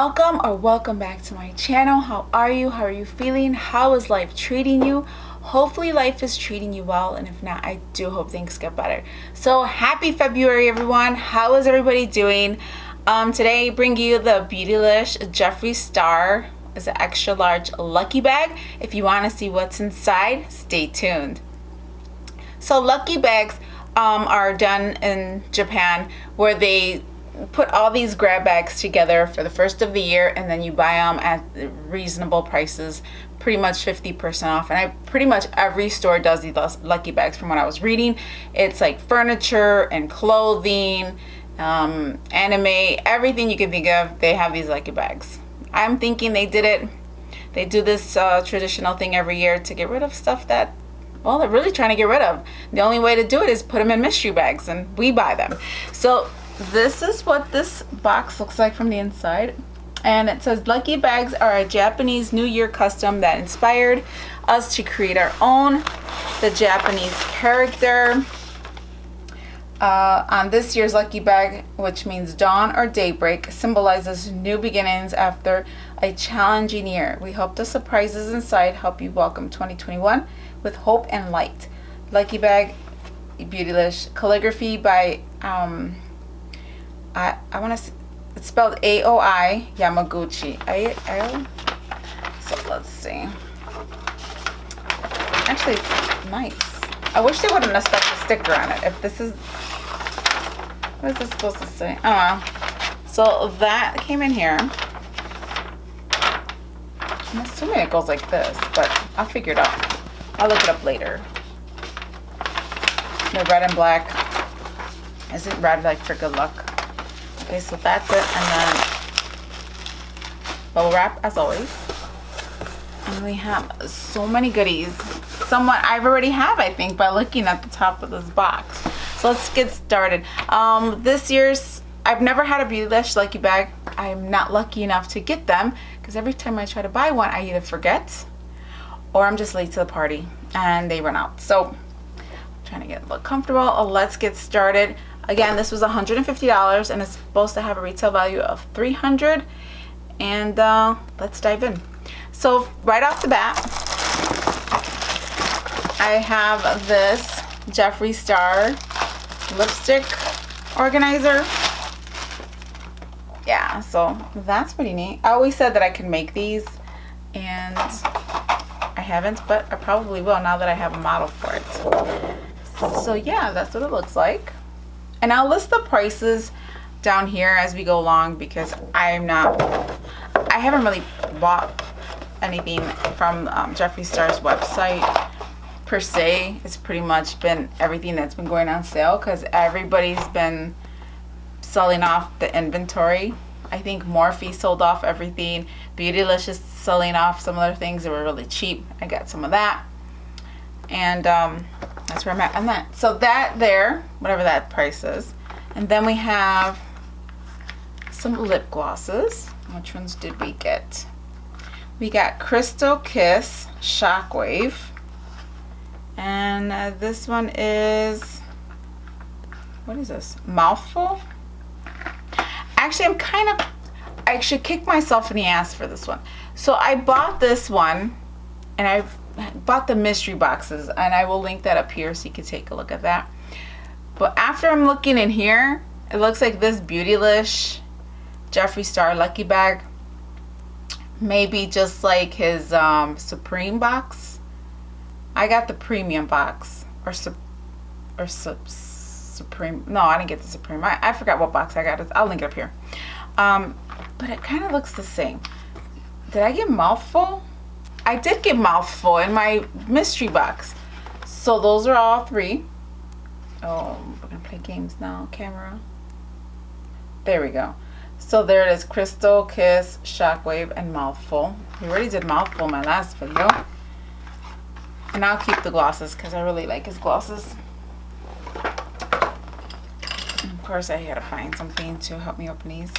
welcome or welcome back to my channel. How are you? How are you feeling? How is life treating you? Hopefully life is treating you well, and if not, I do hope things get better. So happy February, everyone. How is everybody doing? Today I bring you the Beautylish Jeffree Star. Is an extra large lucky bag. If you want to see what's inside, stay tuned. So lucky bags are done in Japan, where they put all these grab bags together for the first of the year, and then you buy them at reasonable prices, pretty much 50% off. And pretty much every store does these lucky bags from what I was reading. It's like furniture and clothing, anime, everything you can think of, they have these lucky bags. I'm thinking they do this traditional thing every year to get rid of stuff that, well, they're really trying to get rid of. The only way to do it is put them in mystery bags, and we buy them. So this is what this box looks like from the inside. And it says, lucky bags are a Japanese New Year custom that inspired us to create our own. The Japanese character on this year's lucky bag, which means dawn or daybreak, symbolizes new beginnings after a challenging year. We hope the surprises inside help you welcome 2021 with hope and light. Lucky bag, Beautylish, calligraphy by I want to, it's spelled AOI Yamaguchi. So let's see. Actually, it's nice. I wish they wouldn't have stuck the sticker on it. If this is, what is this supposed to say? Oh well. So that came in here. I'm assuming it goes like this, but I'll figure it out. I'll look it up later. The red and black. Isn't red like for good luck? Okay, so that's it, and then bubble wrap as always. And we have so many goodies. Somewhat I've already have, I think, by looking at the top of this box. So let's get started. This year's, I've never had a Beautylish lucky bag. I'm not lucky enough to get them because every time I try to buy one, I either forget or I'm just late to the party and they run out. So I'm trying to look comfortable. Let's get started. Again, this was $150 and it's supposed to have a retail value of $300. And let's dive in. So right off the bat, I have this Jeffree Star lipstick organizer. Yeah, so that's pretty neat. I always said that I could make these, and I haven't, but I probably will now that I have a model for it. So yeah, that's what it looks like. And I'll list the prices down here as we go along because I haven't really bought anything from Jeffree Star's website per se. It's pretty much been everything that's been going on sale because everybody's been selling off the inventory. I think Morphe sold off everything. Beautylish is selling off some other things that were really cheap. I got some of that. And that's where I'm at on that. So that there, whatever that price is. And then we have some lip glosses. Which ones did we get? We got Crystal Kiss Shockwave. And this one is, what is this? Mouthful? Actually, I should kick myself in the ass for this one. So I bought this one, and I bought the mystery boxes, and I will link that up here so you can take a look at that. But after I'm looking in here, it looks like this Beautylish Jeffree Star lucky bag maybe just like his Supreme box. I got the premium box, or Supreme. No, I didn't get the Supreme. I forgot what box I got. I'll link it up here. But it kind of looks the same. Did I get Mouthful? I did get Mouthful in my mystery box. So those are all three. Oh, we're gonna play games now. Camera. There we go. So there it is. Crystal Kiss, Shockwave, and Mouthful. We already did Mouthful in my last video. And I'll keep the glosses because I really like his glosses. And of course, I had to find something to help me open these.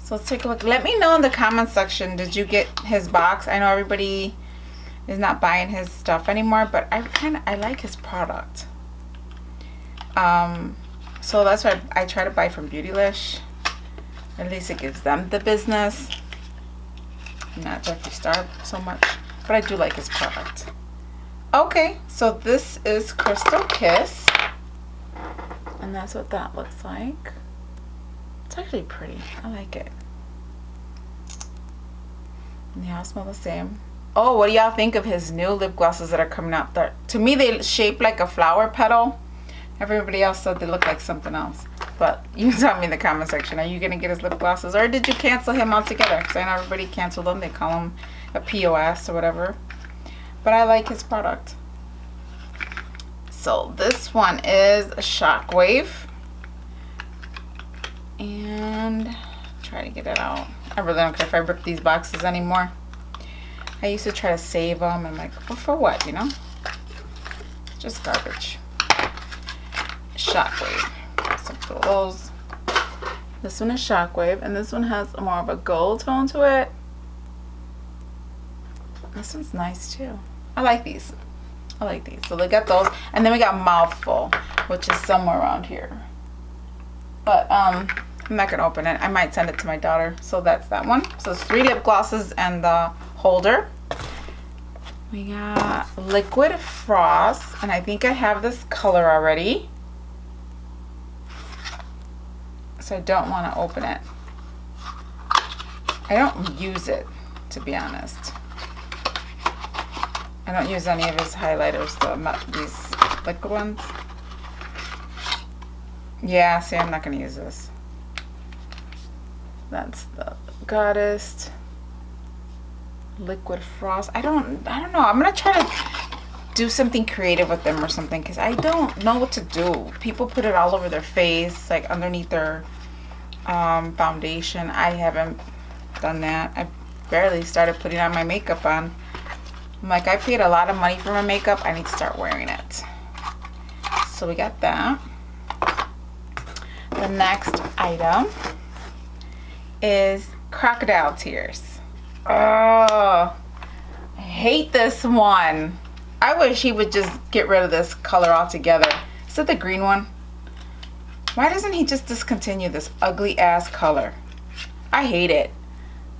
So let's take a look. Let me know in the comment section, did you get his box? I know everybody is not buying his stuff anymore, but I like his product. So that's why I try to buy from Beautylish. At least it gives them the business. Not Jeffree Star so much, but I do like his product. Okay, so this is Crystal Kiss, and that's what that looks like. It's actually pretty. I like it. And they all smell the same. Oh, what do y'all think of his new lip glosses that are coming out? To me, they shape like a flower petal. Everybody else said they look like something else. But you tell me in the comment section, are you going to get his lip glosses? Or did you cancel him altogether? Because I know everybody canceled them. They call him a POS or whatever. But I like his product. So this one is a Shockwave. And try to get it out. I really don't care if I rip these boxes anymore. I used to try to save them. I'm like, well, for what, you know? Just garbage. Shockwave. Some of those. This one is Shockwave, and this one has more of a gold tone to it. This one's nice too. I like these. I like these. So they got those, and then we got Mouthful, which is somewhere around here. But I'm not gonna open it. I might send it to my daughter. So that's that one. So it's 3 lip glosses and the holder. We got Liquid Frost, and I think I have this color already. So I don't want to open it. I don't use it, to be honest. I don't use any of his highlighters, these liquid ones. Yeah, see, I'm not going to use this. That's the Goddess. Liquid Frost. I don't know. I'm going to try to do something creative with them or something, because I don't know what to do. People put it all over their face, like underneath their foundation. I haven't done that. I barely started putting on my makeup on. I'm like, I paid a lot of money for my makeup. I need to start wearing it. So we got that. The next item is Crocodile Tears. Oh, I hate this one. I wish he would just get rid of this color altogether. Is it the green one? Why doesn't he just discontinue this ugly ass color? I hate it.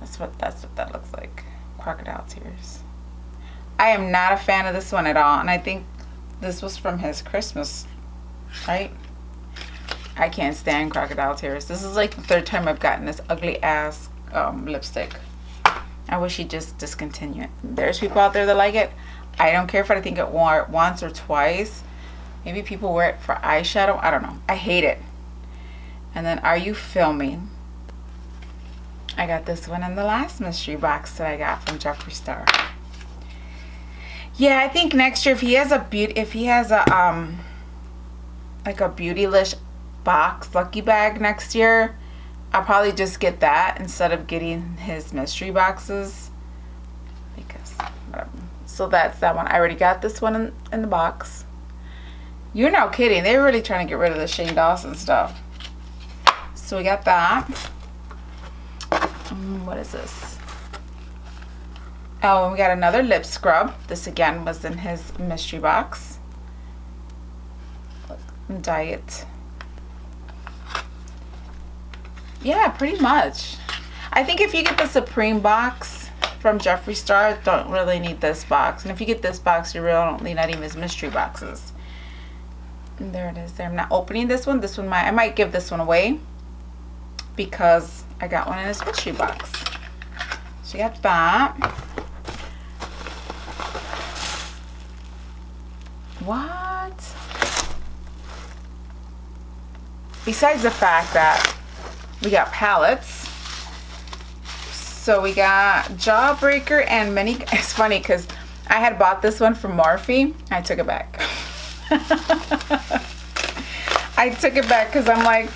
That's what that looks like. Crocodile Tears. I am not a fan of this one at all, and I think this was from his Christmas, right? I can't stand Crocodile Tears. This is like the 3rd time I've gotten this ugly ass lipstick. I wish he'd just discontinue it. There's people out there that like it. I don't care if I think it wore it once or twice. Maybe people wear it for eyeshadow. I don't know. I hate it. And then Are You Filming? I got this one in the last mystery box that I got from Jeffree Star. Yeah, I think next year if he has a like a Beautylish box lucky bag next year, I'll probably just get that instead of getting his mystery boxes. Because whatever. So that's that one. I already got this one in the box. You're not kidding. They're really trying to get rid of the Shane Dawson stuff. So we got that. What is this? Oh, we got another lip scrub. This again was in his mystery box. Diet. Yeah, pretty much. I think if you get the Supreme box from Jeffree Star, don't really need this box. And if you get this box, you really don't need any of his mystery boxes. And there it is there. I'm not opening this one. This one I might give this one away because I got one in his mystery box. So you got that. What? Besides the fact that we got palettes. So we got Jawbreaker and Mini. It's funny because I had bought this one from Morphe. I took it back. I took it back because I'm like,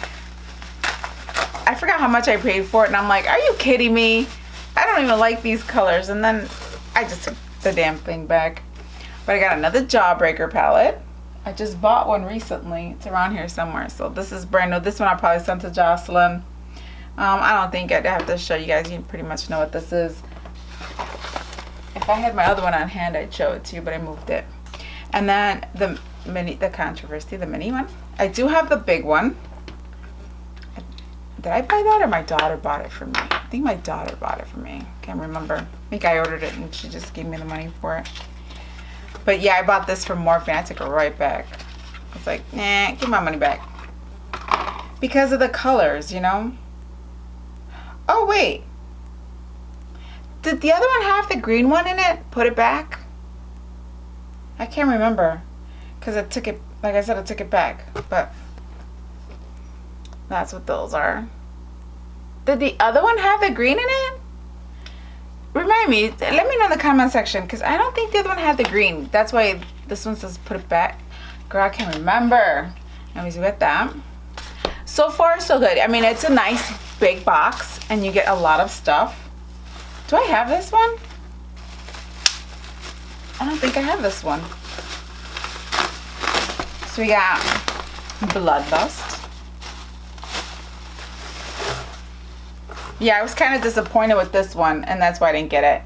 I forgot how much I paid for it, and I'm like, are you kidding me? I don't even like these colors. And then I just took the damn thing back. But I got another Jawbreaker palette. I just bought one recently. It's around here somewhere. So this is brand new. This one I probably sent to Jocelyn. I don't think I'd have to show you guys. You pretty much know what this is. If I had my other one on hand, I'd show it to you, but I moved it. And then the mini one. I do have the big one. Did I buy that or my daughter bought it for me? I think my daughter bought it for me. Can't remember. I think I ordered it and she just gave me the money for it. But yeah, I bought this from Morphe and I took it right back. I was like, nah, give my money back. Because of the colors, you know? Oh, wait. Did the other one have the green one in it? Put it back? I can't remember. Because I took it, like I said, I took it back. But that's what those are. Did the other one have the green in it? Remind me. Let me know in the comment section. Because I don't think the other one had the green. That's why this one says put it back. Girl, I can't remember. Let me see what that. So far, so good. I mean, it's a nice big box. And you get a lot of stuff. Do I have this one? I don't think I have this one. So we got Bloodlust. Yeah, I was kind of disappointed with this one, and that's why I didn't get it.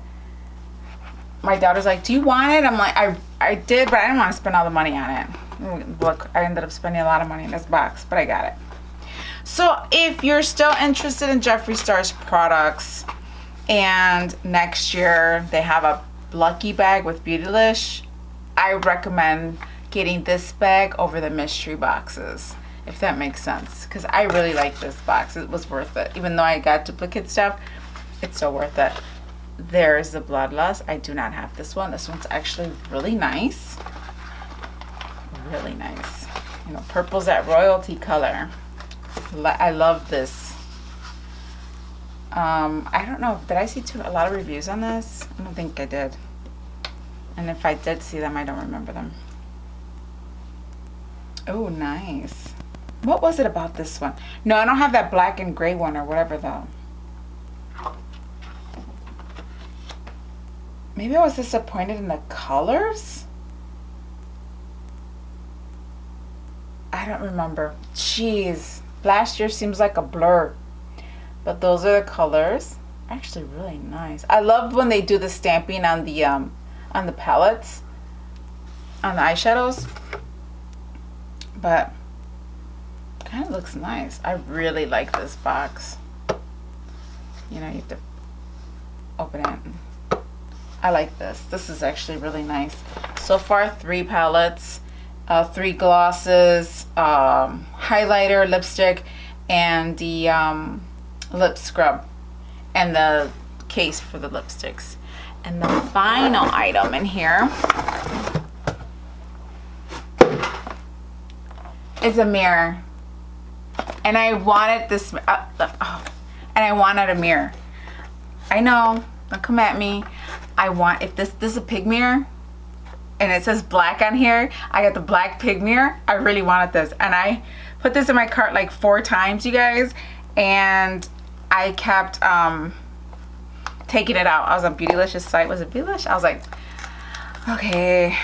My daughter's like, do you want it? I'm like, I did, but I didn't want to spend all the money on it. Look, I ended up spending a lot of money in this box, but I got it. So if you're still interested in Jeffree Star's products, and next year they have a lucky bag with Beautylish, I recommend getting this bag over the mystery boxes, if that makes sense, because I really like this box. It was worth it. Even though I got duplicate stuff, it's still worth it. There's the Bloodlust. I do not have this one. This one's actually really nice. Really nice. You know, purple's that royalty color. I love this. I don't know. Did I see a lot of reviews on this? I don't think I did. And if I did see them, I don't remember them. Oh, nice. What was it about this one? No, I don't have that black and gray one or whatever though. Maybe I was disappointed in the colors? I don't remember. Jeez. Last year seems like a blur. But those are the colors. Actually really nice. I love when they do the stamping on the palettes. On the eyeshadows. But kind of looks nice. I really like this box. You know, you have to open it. I like this. This is actually really nice. So far, 3 palettes, 3 glosses, highlighter, lipstick, and the lip scrub, and the case for the lipsticks. And the final item in here is a mirror. And I wanted this, and I wanted a mirror. I know, don't come at me. I want, if this is a pig mirror, and it says black on here, I got the black pig mirror. I really wanted this. And I put this in my cart like 4 times, you guys. And I kept taking it out. I was on Beautylish's site. Was it Beautylish? I was like, okay.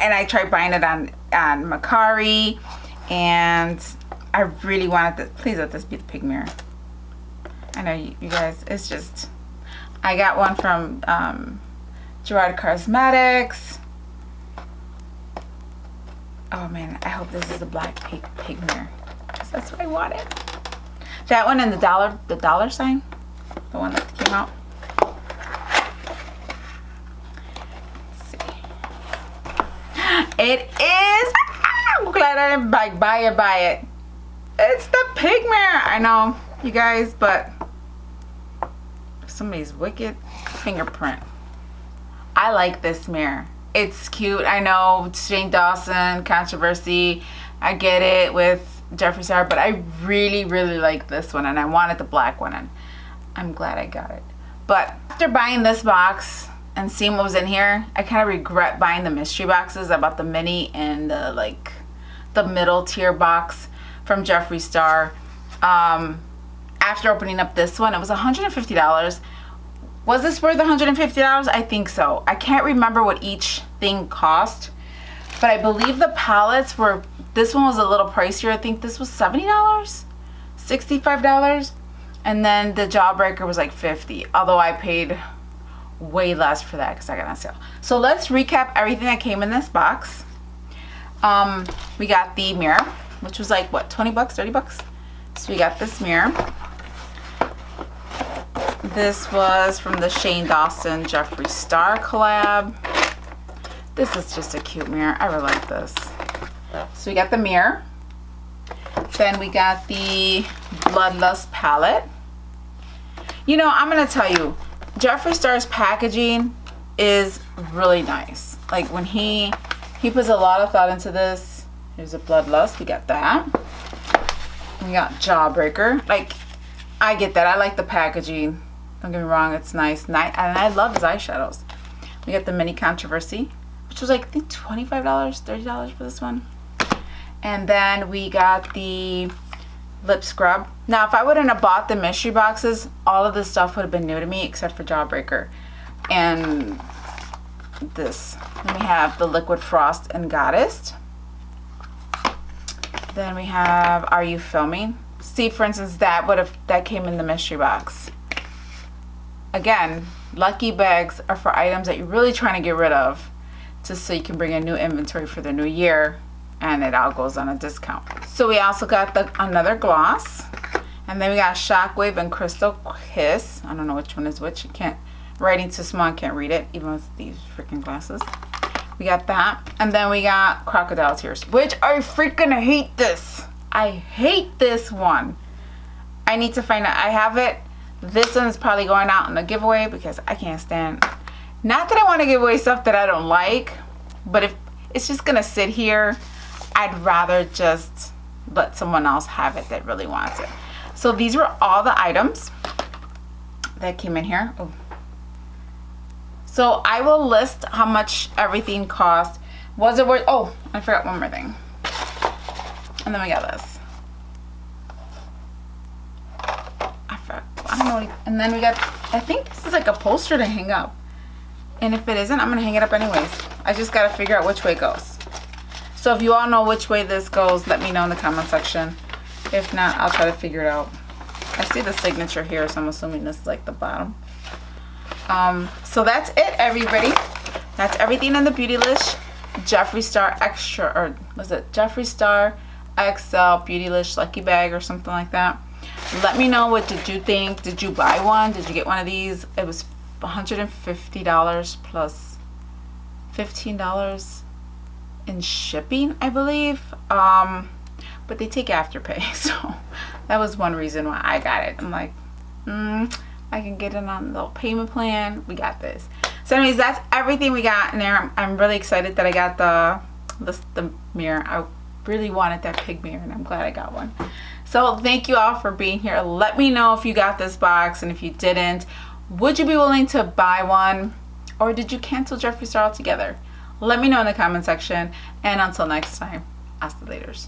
And I tried buying it on Macari. And I really wanted this. Please let this be the pig mirror. I know you guys, it's just, I got one from Gerard Cosmetics. Oh man, I hope this is a black pig mirror, because that's what I wanted. That one and the dollar sign, the one that came out. Let's see. It is, I'm glad I didn't buy it. It's the pig mirror. I know, you guys, but somebody's wicked fingerprint. I like this mirror. It's cute. I know Shane Dawson controversy. I get it with Jeffree Star, but I really like this one, and I wanted the black one, and I'm glad I got it. But after buying this box and seeing what was in here, I kind of regret buying the mystery boxes. I bought the mini and the middle tier box from Jeffree Star. After opening up this one, it was $150. Was this worth $150? I think so. I can't remember what each thing cost, but I believe the palettes were, this one was a little pricier. I think this was $70, $65, and then the Jawbreaker was like $50, although I paid way less for that because I got on sale. So let's recap everything that came in this box. We got the mirror, which was like what, 20 bucks, 30 bucks? So we got this mirror. This was from the Shane Dawson Jeffree Star collab. This is just a cute mirror. I really like this. So we got the mirror. Then we got the Bloodlust palette. You know, I'm gonna tell you, Jeffree Star's packaging is really nice. Like when he puts a lot of thought into this. Here's a Bloodlust, we got that. We got Jawbreaker. Like, I get that. I like the packaging. Don't get me wrong, it's nice. And I love his eyeshadows. We got the Mini Controversy, which was like, I think $25, $30 for this one. And then we got the lip scrub. Now, if I wouldn't have bought the mystery boxes, all of this stuff would have been new to me except for Jawbreaker. And this. Then we have the Liquid Frost and Goddess. Then we have Are You Filming? See, for instance, that came in the mystery box. Again, lucky bags are for items that you're really trying to get rid of, just so you can bring in new inventory for the new year, and it all goes on a discount. So we also got another gloss, and then we got Shockwave and Crystal Kiss. I don't know which one is which. Writing too small, I can't read it, even with these freaking glasses. We got that, and then we got Crocodile Tears, which I freaking hate this. I hate this one. I need to find out. I have it. This one is probably going out in a giveaway because I can't stand. Not that I want to give away stuff that I don't like, but if it's just gonna sit here, I'd rather just let someone else have it that really wants it. So these were all the items that came in here. Oh. So I will list how much everything cost. Was it worth? Oh, I forgot one more thing. And then we got this. I don't know. And then we got, I think this is like a poster to hang up. And if it isn't, I'm going to hang it up anyways. I just got to figure out which way it goes. So if you all know which way this goes, let me know in the comment section. If not, I'll try to figure it out. I see the signature here, so I'm assuming this is like the bottom. So that's it, everybody. That's everything in the Beautylish Jeffree Star Extra, or was it Jeffree Star XL Beautylish Lucky Bag or something like that. Let me know, what did you think? Did you buy one? Did you get one of these? It was $150 plus $15 in shipping, I believe. But they take Afterpay, so that was one reason why I got it. I'm like, I can get it on the little payment plan. We got this. So anyways, that's everything we got in there. I'm really excited that I got the mirror. I really wanted that pig mirror, and I'm glad I got one. So thank you all for being here. Let me know if you got this box, and if you didn't, would you be willing to buy one, or did you cancel Jeffree Star altogether? Let me know in the comment section, and until next time, hasta laters.